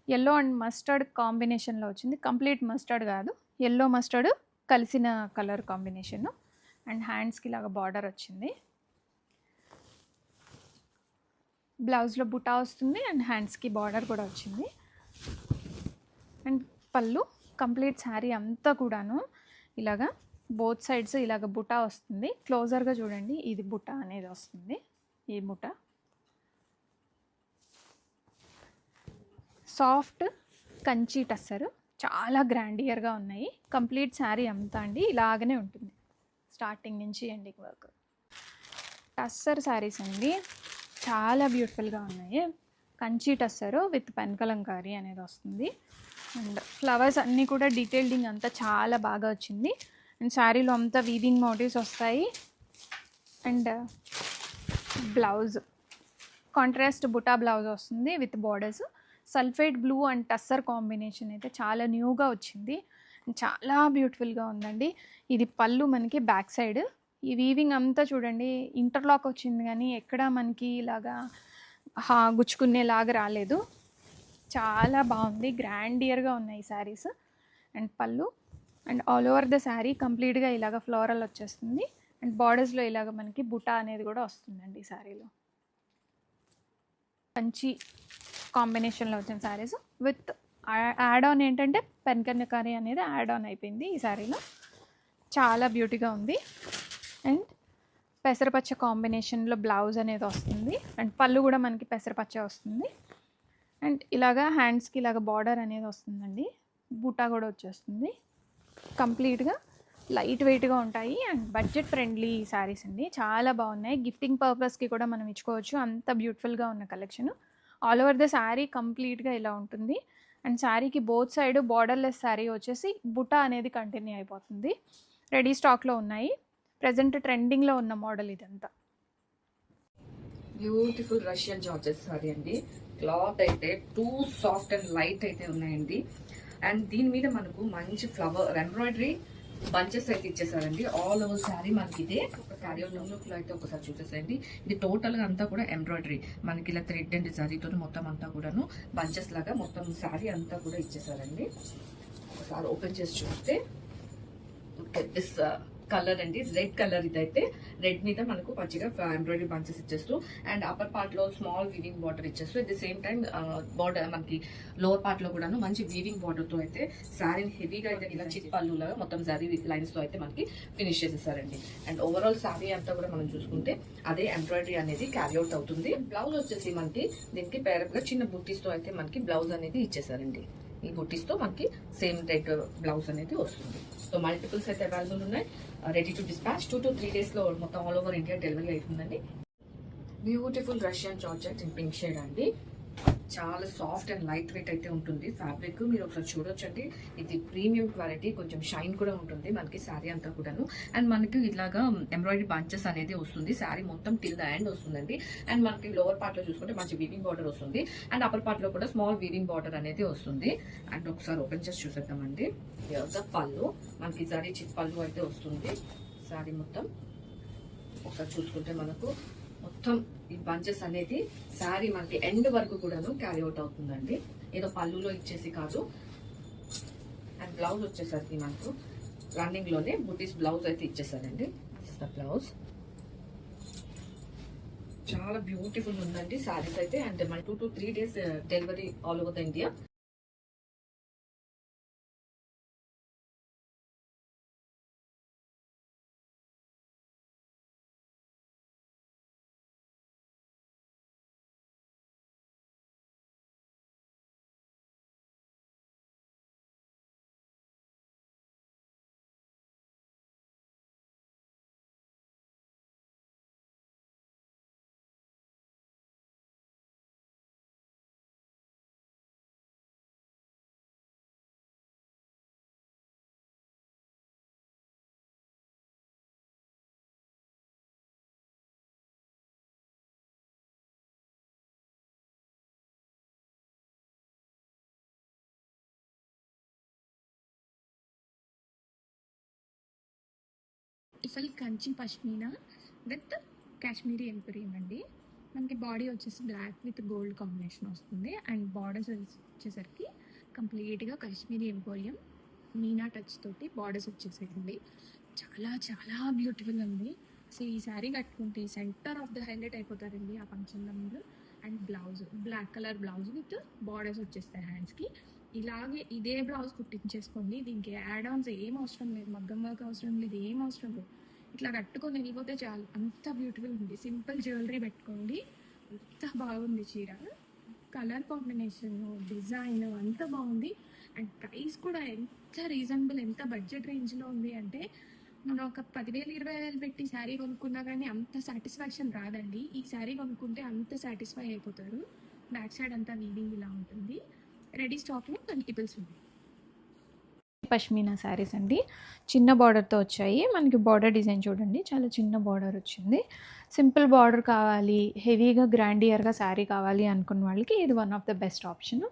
ఎల్లో అండ్ మస్టర్డ్ కాంబినేషన్లో వచ్చింది. కంప్లీట్ మస్టర్డ్ కాదు, ఎల్లో మస్టర్డ్ కలిసిన కలర్ కాంబినేషన్. అండ్ హ్యాండ్స్కి ఇలాగ బార్డర్ వచ్చింది. బ్లౌజ్లో బుటా వస్తుంది అండ్ హ్యాండ్స్కి బార్డర్ కూడా వచ్చింది. అండ్ పళ్ళు కంప్లీట్ శారీ అంతా కూడాను ఇలాగా బోత్ సైడ్స్ ఇలాగ బుటా వస్తుంది. క్లోజర్గా చూడండి, ఇది బుటా అనేది వస్తుంది. ఈ బుటా సాఫ్ట్ కంచి టస్సర్, చాలా గ్రాండియర్గా ఉన్నాయి. కంప్లీట్ శారీ అంతా అండి ఇలాగనే ఉంటుంది స్టార్టింగ్ నుంచి ఎండింగ్ వరకు. టస్సర్ శారీస్ అండి చాలా బ్యూటిఫుల్గా ఉన్నాయి. కంచి టస్సరు విత్ పెన్ కలంకారీ అనేది వస్తుంది. అండ్ ఫ్లవర్స్ అన్నీ కూడా డీటెయిలింగ్ అంతా చాలా బాగా వచ్చింది. అండ్ శారీలో అంతా వీవింగ్ మోటివ్స్ వస్తాయి. And blouse contrast butta blouse వస్తుంది with borders. Sulphate blue and tussar combination అయితే చాలా న్యూగా వచ్చింది. చాలా బ్యూటిఫుల్గా ఉందండి. ఇది పళ్ళు మనకి బ్యాక్ సైడ్. ఈ వీవింగ్ అంతా చూడండి ఇంటర్లాక్ వచ్చింది కానీ ఎక్కడ మనకి ఇలాగా గుచ్చుకునేలాగా రాలేదు. చాలా బాగుంది, గ్రాండియర్గా ఉన్నాయి శారీస్. అండ్ పళ్ళు and all over the sari కంప్లీట్గా ఇలాగ ఫ్లోరల్ వచ్చేస్తుంది. అండ్ బార్డర్స్లో ఇలాగ మనకి బుటా అనేది కూడా వస్తుందండి శారీలో. మంచి కాంబినేషన్లో వచ్చిన శారీస్ విత్ యాడ్ ఆన్ ఏంటంటే పెన్ కలంకారీ అనేది యాడ్ ఆన్ అయిపోయింది ఈ శారీలో. చాలా బ్యూటీగా ఉంది. అండ్ పెసరపచ్చ కాంబినేషన్లో బ్లౌజ్ అనేది వస్తుంది. అండ్ పళ్ళు కూడా మనకి పెసరపచ్చ వస్తుంది. అండ్ ఇలాగా హ్యాండ్స్కి ఇలాగ బార్డర్ అనేది వస్తుందండి. బూటా కూడా వచ్చేస్తుంది. కంప్లీట్గా లైట్ వెయిట్గా ఉంటాయి అండ్ బడ్జెట్ ఫ్రెండ్లీ శారీస్ అండి. చాలా బాగున్నాయి. గిఫ్టింగ్ పర్పస్కి కూడా మనం ఇచ్చుకోవచ్చు, అంత బ్యూటిఫుల్గా ఉన్న collection. All over the sari కంప్లీట్గా ఇలా ఉంటుంది. అండ్ శారీకి బోత్ సైడ్ బార్డర్లెస్ శారీ వచ్చేసి బుటా అనేది కంటిన్యూ అయిపోతుంది. రెడీ స్టాక్లో ఉన్నాయి. ప్రజెంట్ ట్రెండింగ్లో ఉన్న మోడల్ ఇదంతా. బ్యూటిఫుల్ రష్యన్ జార్జెస్ సారీ అండి. క్లాత్ అయితే టూ సాఫ్ట్ అండ్ లైట్ అయితే ఉన్నాయండి. అండ్ దీని మీద మనకు మంచి ఫ్లవర్ ఎంబ్రాయిడరీ బంచెస్ అయితే ఇచ్చేసారండి. ఆల్ ఓవర్ శారీ మనకి ఇదే శారీ లుక్ లో అయితే ఒకసారి చూసేసండి. ఇది టోటల్ గా అంతా కూడా ఎంబ్రాయిడరీ మనకి ఇలా థ్రెడ్ అండ్ శారీతో మొత్తం అంతా కూడాను బంచెస్ లాగా మొత్తం శారీ అంతా కూడా ఇచ్చేసారండి. ఒకసారి ఓపెన్ చేసి చూస్తే దిస్ కలర్ అండి, రెడ్ కలర్. ఇదైతే రెడ్ మీద మనకు పచ్చిగా ఎంబ్రాయిడరీ బంచెస్ ఇచ్చేస్తూ అండ్ అప్పర్ పార్ట్ లో స్మాల్ వీవింగ్ బార్డర్ ఇచ్చేస్తూ at the same time border మనకి లోవర్ పార్ట్ లో కూడాను మంచి వీవింగ్ బార్డర్ తో అయితే శారీని హెవీగా అయితే ఇలా చిట్ పళ్ళులాగా మొత్తం శారీ లైన్స్ తో అయితే మనకి ఫినిష్ చేసేసారండి. అండ్ ఓవరాల్ శారీ అంతా కూడా మనం చూసుకుంటే అదే ఎంబ్రాయిడరీ అనేది క్యారీ అవుట్ అవుతుంది. బ్లౌజ్ వచ్చేసి మనకి దీనికి పేరప్ గా చిన్న బుట్టీస్ తో అయితే మనకి బ్లౌజ్ అనేది ఇచ్చేసారండి. ఈ బుట్టీస్ తో మనకి సేమ్ రెడ్ బ్లౌజ్ అనేది వస్తుంది. సో మల్టిపుల్స్ అయితే అవైలబుల్ ఉన్నాయి. Ready to dispatch 2 to 3 days లో మొత్తం ఆల్ ఓవర్ ఇండియా డెలివరీ అవుతుందండి. Beautiful Russian georgette in pink shade అండి. చాలా సాఫ్ట్ అండ్ లైట్ వెయిట్ అయితే ఉంటుంది ఫ్యాబ్రిక్. మీరు ఒకసారి చూడొచ్చండి. ఇది ప్రీమియం క్వాలిటీ, కొంచెం షైన్ కూడా ఉంటుంది మనకి శారీ అంతా కూడాను. అండ్ మనకి ఇలాగా ఎంబ్రాయిడరీ బంచెస్ అనేది వస్తుంది. శారీ మొత్తం టిల్ ద ఎండ్ వస్తుందండి. అండ్ మనకి లోవర్ పార్ట్ లో చూసుకుంటే మంచి వీవింగ్ బార్డర్ వస్తుంది. అండ్ అప్పర్ పార్ట్ లో కూడా స్మాల్ వీవింగ్ బార్డర్ అనేది వస్తుంది. అండ్ ఒకసారి ఓపెన్ చేసి చూసేద్దామండి. పళ్ళు మనకి జరీ చిప్ పళ్ళు అయితే వస్తుంది. శారీ మొత్తం ఒకసారి చూసుకుంటే మనకు మొత్తం ఈ బంచెస్ అనేది శారీ మనకి ఎండ్ వరకు కూడాను క్యారీ అవుట్ అవుతుందండి. ఏదో పళ్ళులో ఇచ్చేసి కాదు. అండ్ బ్లౌజ్ వచ్చేసరికి మనకు రన్నింగ్ లోనే బుటీస్ బ్లౌజ్ అయితే ఇచ్చేసారండి. బ్లౌజ్ చాలా బ్యూటిఫుల్ ఉందండి సారీస్ అయితే. అండ్ మన 2 to 3 days delivery all over the India. Beautiful Kanchi pashmina with Kashmiri emporium అండి. మనకి బాడీ వచ్చేసి బ్లాక్ విత్ గోల్డ్ కాంబినేషన్ వస్తుంది. అండ్ బార్డర్స్ వచ్చేసరికి కంప్లీట్గా కాశ్మీరీ ఎంపోరియం మీనా టచ్ తోటి బార్డర్స్ వచ్చేసేయండి. చాలా చాలా బ్యూటిఫుల్ ఉంది. సో ఈ శారీ కట్టుకుంటే సెంటర్ ఆఫ్ ద హైలైట్ అయిపోతారండి ఆ ఫంక్షన్లో మీరు. And blouse black colour blouse with borders వచ్చేస్తాయి హ్యాండ్స్కి. ఇలాగే ఇదే బ్లౌజ్ కుట్టించేసుకోండి. దీనికి యాడ్ ఆన్స్ ఏం అవసరం లేదు, మగ్గం వర్క్ అవసరం లేదు, ఏం అవసరం లేదు. ఇట్లా కట్టుకొని వెళ్ళిపోతే చాలు, అంత బ్యూటిఫుల్ ఉంది. సింపుల్ జ్యువెలరీ పెట్టుకోండి, అంత బాగుంది చీర. కలర్ కాంబినేషన్, డిజైన్ అంత బాగుంది. అండ్ ప్రైస్ కూడా ఎంత రీజనబుల్, ఎంత బడ్జెట్ రేంజ్లో ఉంది అంటే మనం ఒక 10,000 20,000 పెట్టి శారీ కొనుక్కున్నా కానీ అంత సాటిస్ఫాక్షన్ రాదండి. ఈ శారీ కొనుక్కుంటే అంత సాటిస్ఫై అయిపోతారు. బ్యాక్ సైడ్ అంతా వీవింగ్ ఇలా ఉంటుంది. రెడీ స్టాక్లో మల్టిపుల్స్ ఉన్నాయి. పష్మీనా శారీస్ అండి, చిన్న బార్డర్తో వచ్చాయి. మనకి బార్డర్ డిజైన్ చూడండి, చాలా చిన్న బార్డర్ వచ్చింది. సింపుల్ బార్డర్ కావాలి, హెవీగా గ్రాండియర్గా శారీ కావాలి అనుకున్న వాళ్ళకి ఇది one of the best option.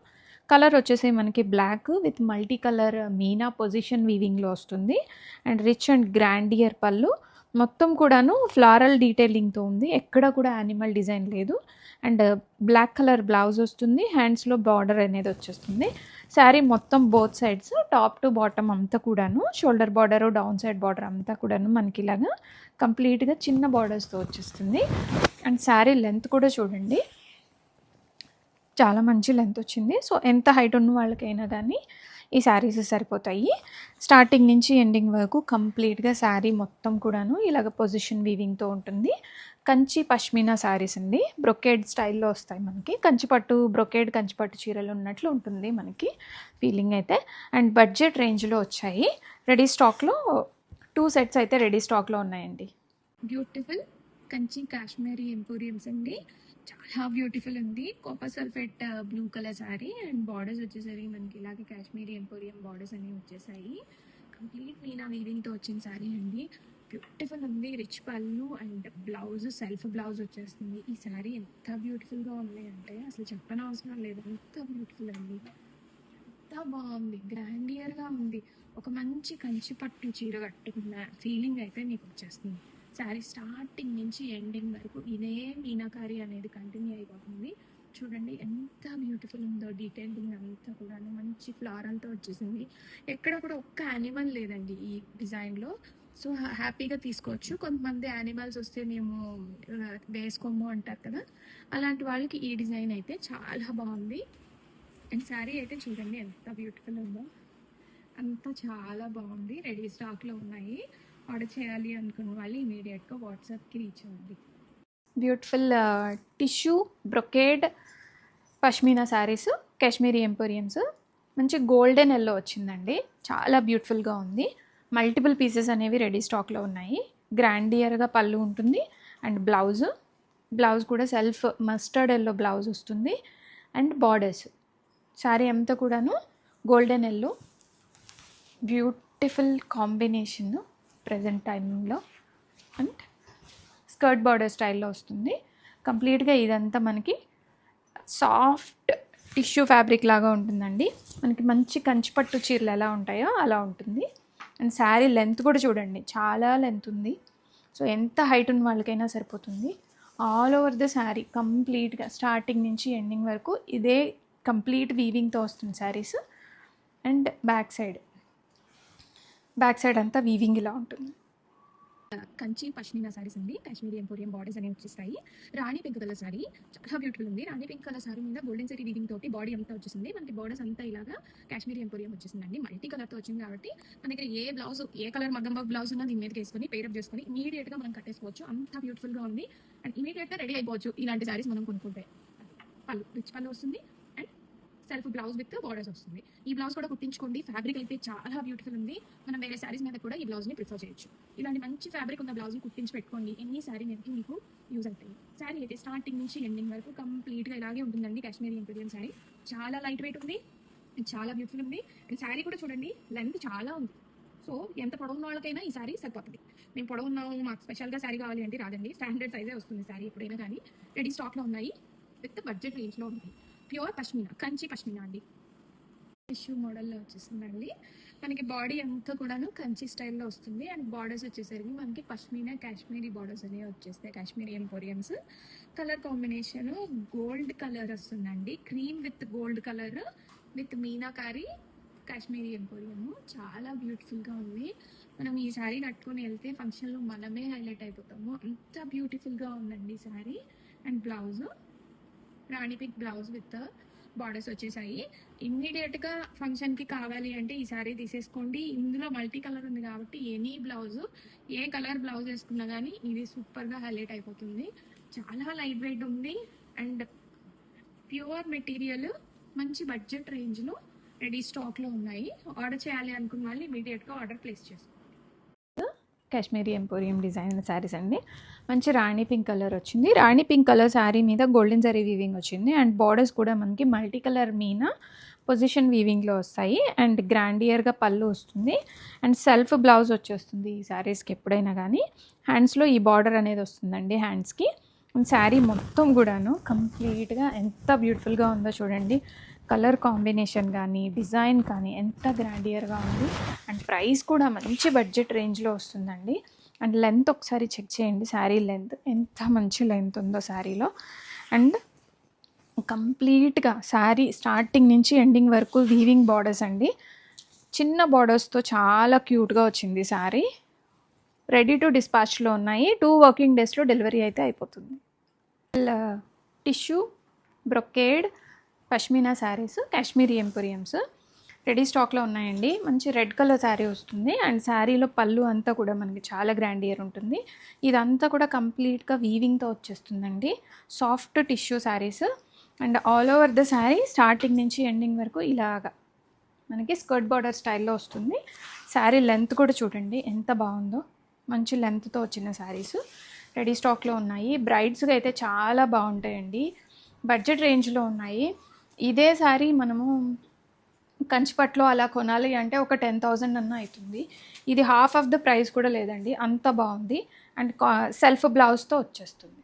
Colour వచ్చేసి మనకి black with multi colour meena position వీవింగ్లో వస్తుంది. అండ్ రిచ్ అండ్ గ్రాండియర్ పళ్ళు, మొత్తం కూడాను ఫ్లారల్ డీటెయిలింగ్తో ఉంది, ఎక్కడ కూడా యానిమల్ డిజైన్ లేదు. అండ్ బ్లాక్ కలర్ బ్లౌజ్ వస్తుంది, హ్యాండ్స్లో బార్డర్ అనేది వచ్చేస్తుంది. శారీ మొత్తం both sides top to bottom అంతా కూడాను shoulder border, down side border అంతా కూడాను మనకి ఇలాగా కంప్లీట్గా చిన్న బార్డర్స్తో వచ్చేస్తుంది. అండ్ శారీ లెంత్ కూడా చూడండి, చాలా మంచి లెంత్ వచ్చింది. సో ఎంత హైట్ ఉన్న వాళ్ళకైనా కానీ ఈ శారీస్ సరిపోతాయి. స్టార్టింగ్ నుంచి ఎండింగ్ వరకు కంప్లీట్గా శారీ మొత్తం కూడాను ఇలాగ పొజిషన్ వీవింగ్తో ఉంటుంది. కంచి పష్మీనా శారీస్ అండి, బ్రొకేడ్ స్టైల్లో వస్తాయి మనకి. కంచిపట్టు బ్రొకేడ్ కంచిపట్టు చీరలు ఉన్నట్లు ఉంటుంది మనకి ఫీలింగ్ అయితే. అండ్ బడ్జెట్ రేంజ్లో వచ్చాయి. రెడీ స్టాక్లో 2 సెట్స్ అయితే రెడీ స్టాక్లో ఉన్నాయండి. బ్యూటిఫుల్ కంచి కాశ్మీరీ ఎంపోరియంస్ అండి, చాలా బ్యూటిఫుల్ ఉంది. Copper sulphate blue colour sari. And borders వచ్చేసరికి మనకి ఇలాగే కాశ్మీరీ ఎంపోరియం బార్డర్స్ అనేవి వచ్చేసాయి. కంప్లీట్ మీనా వీవింగ్తో వచ్చిన శారీ అండి, బ్యూటిఫుల్ ఉంది. రిచ్ పళ్ళు అండ్ బ్లౌజ్ సెల్ఫ్ బ్లౌజ్ వచ్చేస్తుంది. ఈ శారీ ఎంత బ్యూటిఫుల్గా ఉంది అంటే అసలు చెప్పనవసరం లేదు, ఎంత బ్యూటిఫుల్ అండి, ఎంత బాగుంది, గ్రాండియర్గా ఉంది. ఒక మంచి కంచి పట్టు చీర కట్టుకున్న ఫీలింగ్ అయితే మీకు వచ్చేస్తుంది. శారీ స్టార్టింగ్ నుంచి ఎండింగ్ వరకు ఇదే మీనాకారి అనేది కంటిన్యూ అయిపోతుంది. చూడండి ఎంత బ్యూటిఫుల్ ఉందో, డీటెయిలింగ్ అంతా కూడా మంచి ఫ్లారల్తో వచ్చేసింది. ఎక్కడ కూడా ఒక్క యానిమల్ లేదండి ఈ డిజైన్లో. సో హ్యాపీగా తీసుకోవచ్చు. కొంతమంది యానిమల్స్ వస్తే మేము వేసుకోము అంటారు కదా, అలాంటి వాళ్ళకి ఈ డిజైన్ అయితే చాలా బాగుంది. అండ్ శారీ అయితే చూడండి ఎంత బ్యూటిఫుల్ ఉందో, అంతా చాలా బాగుంది. రెడీ స్టాక్లో ఉన్నాయి. ఆర్డర్ చేయాలి అనుకున్న వాళ్ళు ఇమీడియట్గా వాట్సాప్కి రీచ్ అవ్వండి. Beautiful tissue brocade pashmina saris, Kashmiri emporiums, మంచి గోల్డెన్ ఎల్లో వచ్చిందండి, చాలా బ్యూటిఫుల్గా ఉంది. మల్టిపుల్ పీసెస్ అనేవి రెడీ స్టాక్లో ఉన్నాయి. గ్రాండియర్గా పళ్ళు ఉంటుంది. అండ్ బ్లౌజ్ కూడా సెల్ఫ్ మస్టర్డ్ ఎల్లో బ్లౌజ్ వస్తుంది. అండ్ బార్డర్స్ శారీ అంతా కూడాను golden yellow, beautiful combination present టైమింగ్లో. అండ్ స్కర్ట్ బార్డర్ స్టైల్లో వస్తుంది. కంప్లీట్గా ఇదంతా మనకి సాఫ్ట్ టిష్యూ ఫ్యాబ్రిక్ లాగా ఉంటుందండి. మనకి మంచి కంచిపట్టు చీరలు ఎలా ఉంటాయో అలా ఉంటుంది. అండ్ శారీ లెంత్ కూడా చూడండి, చాలా లెంత్ ఉంది. సో ఎంత హైట్ ఉన్న వాళ్ళకైనా సరిపోతుంది. ఆల్ ఓవర్ ద శారీ కంప్లీట్గా స్టార్టింగ్ నుంచి ఎండింగ్ వరకు ఇదే కంప్లీట్ వీవింగ్తో వస్తుంది శారీస్. అండ్ బ్యాక్ సైడ్ అంతా వీవింగ్ ఇలా ఉంటుంది. కంచి పష్మినా సారీస్ అండి. కాశ్మీరీ ఎంపోరియం బార్డర్స్ అనేవి వచ్చేస్తాయి. రాణి పింక్ కలర్ సారీ చాలా బ్యూటిఫుల్ ఉంది. రాణి పింక్ కలర్ సారీ మీద గోల్డెన్ జరీ వీవింగ్ తోటి బాడీ అంతా వచ్చేసింది. మనకి బార్డర్స్ అంతా ఇలాగా కాశ్మీరీ ఎంపోరియం వచ్చేసిందండి. మల్టీ కలర్ తో వచ్చింది కాబట్టి మన దగ్గర ఏ బ్లౌజ్ ఏ కలర్ మగ్గం వర్క్ బ్లౌజ్ ఉన్నా దీని మీదకి వేసుకొని పేరప్ చేసుకొని ఇమీడియట్ గా మనం కట్టేసుకోవచ్చు. అంత బ్యూటిఫుల్ గా ఉంది అండ్ ఇమీడియట్ గా రెడీ అయిపోవచ్చు ఇలాంటి సారీస్ మనం కొనుక్కుంటే. పళ్ళు రిచ్ పళ్ళు వస్తుంది and self blouse with borders వస్తుంది. ఈ బ్లౌజ్ కూడా కుట్టించుకోండి. ఫ్యాబ్రిక్ అయితే చాలా బ్యూటిఫుల్ ఉంది. మనం వేరే సారీస్ మీద కూడా ఈ బ్లౌజ్ ని ప్రిఫర్ చేయొచ్చు. ఇలాంటి మంచి ఫ్యాబ్రిక్ ఉన్న బ్లౌజ్ కుట్టించి పెట్టుకోండి. ఎన్ని సారీ మీదకి మీకు యూజ్ అవుతాయి. సారీ అయితే స్టార్టింగ్ నుంచి ఎండింగ్ వరకు కంప్లీట్ గా ఇలాగే ఉంటుందండి. కాశ్మీరీ ఎంపోరియం సారీ చాలా లైట్ వెయిట్ ఉంది, చాలా బ్యూటిఫుల్ ఉంది. అండ్ సారీ కూడా చూడండి లెంత్ చాలా ఉంది. సో ఎంత పొడవున్న వాళ్ళకైనా ఈ సారీ సరిపోతుంది. మేము పొడవున్నాము మాకు స్పెషల్గా సారీ కావాలి అంటే రాదండి, స్టాండర్డ్ సైజే వస్తుంది సారీ ఎప్పుడైనా కానీ. రెడీ స్టాక్లో ఉన్నాయి, విత్ బడ్జెట్ రేంజ్లో ఉన్నాయి. ప్యూర్ పష్మినా, కంచి పష్మినా అండి. టిష్యూ మోడల్లో వచ్చేసిందండి. మనకి బాడీ అంతా కూడాను కంచి స్టైల్లో వస్తుంది అండ్ బార్డర్స్ వచ్చేసరికి మనకి పష్మినా కాశ్మీరీ బార్డర్స్ అనేవి వచ్చేస్తాయి. Kashmiri emporiums. Colour combination gold colour వస్తుందండి. Cream with gold colour with meenakari Kashmiri emporium. చాలా బ్యూటిఫుల్గా ఉంది. మనం ఈ శారీ కట్టుకొని వెళ్తే ఫంక్షన్లో మనమే హైలైట్ అయిపోతాము. అంత బ్యూటిఫుల్గా ఉందండి sari. And blouse Rani pink blouse with borders వచ్చేసాయి. ఇమ్మీడియట్గా ఫంక్షన్కి కావాలి అంటే ఈ శారీ తీసేసుకోండి. ఇందులో మల్టీ కలర్ ఉంది కాబట్టి ఎనీ బ్లౌజ్ ఏ కలర్ బ్లౌజ్ వేసుకున్నా కానీ ఇది సూపర్గా హైలైట్ అయిపోతుంది. చాలా లైట్ వెయిట్ ఉంది అండ్ ప్యూర్ మెటీరియల్, మంచి బడ్జెట్ రేంజ్లో రెడీ స్టాక్లో ఉన్నాయి. ఆర్డర్ చేయాలి అనుకున్న వాళ్ళు ఇమీడియట్గా ఆర్డర్ ప్లేస్ చేసుకోండి. కాశ్మీరీ ఎంపోరియం డిజైన్ శారీస్ అండి. మంచి రాణి పింక్ కలర్ వచ్చింది. రాణి పింక్ కలర్ శారీ మీద గోల్డెన్ జరీ వీవింగ్ వచ్చింది అండ్ బార్డర్స్ కూడా మనకి మల్టీ కలర్ మీన పొజిషన్ వీవింగ్లో వస్తాయి అండ్ గ్రాండియర్గా పళ్ళు వస్తుంది అండ్ సెల్ఫ్ బ్లౌజ్ వచ్చేస్తుంది ఈ శారీస్కి ఎప్పుడైనా కానీ. హ్యాండ్స్లో ఈ బార్డర్ అనేది వస్తుందండి హ్యాండ్స్కి. అండ్ శారీ మొత్తం కూడాను కంప్లీట్గా ఎంత బ్యూటిఫుల్గా ఉందో చూడండి. కలర్ కాంబినేషన్ కానీ డిజైన్ కానీ ఎంత గ్రాండియర్గా ఉంది అండ్ ప్రైస్ కూడా మంచి బడ్జెట్ రేంజ్లో వస్తుందండి. అండ్ లెంత్ ఒకసారి చెక్ చేయండి. శారీ లెంత్ ఎంత మంచి లెంత్ ఉందో శారీలో. అండ్ కంప్లీట్గా శారీ స్టార్టింగ్ నుంచి ఎండింగ్ వరకు వీవింగ్ బార్డర్స్ అండి. చిన్న బార్డర్స్తో చాలా క్యూట్గా వచ్చింది శారీ. రెడీ టు డిస్పాచ్లో ఉన్నాయి. 2 వర్కింగ్ డేస్లో డెలివరీ అయితే అయిపోతుంది. Tissue brocade pashmina saris Kashmiri emporiums ready స్టాక్లో ఉన్నాయండి. మంచి రెడ్ కలర్ శారీ వస్తుంది అండ్ శారీలో పళ్ళు అంతా కూడా మనకి చాలా గ్రాండియర్ ఉంటుంది. ఇదంతా కూడా కంప్లీట్గా వీవింగ్తో వచ్చేస్తుందండి. Soft tissue saris and all over the sari starting నుంచి ఎండింగ్ వరకు ఇలాగా మనకి స్కర్ట్ బార్డర్ స్టైల్లో వస్తుంది. శారీ లెంత్ కూడా చూడండి ఎంత బాగుందో. మంచి లెంత్తో వచ్చిన శారీస్ రెడీ స్టాక్లో ఉన్నాయి. బ్రైడ్స్గా అయితే చాలా బాగుంటాయండి. బడ్జెట్ రేంజ్లో ఉన్నాయి. ఇదే శారీ మనము కంచిపట్లో అలా కొనాలి అంటే ఒక 10,000 అన్న అవుతుంది. ఇది హాఫ్ ఆఫ్ ద ప్రైస్ కూడా లేదండి, అంత బాగుంది అండ్ సెల్ఫ్ బ్లౌజ్తో వచ్చేస్తుంది.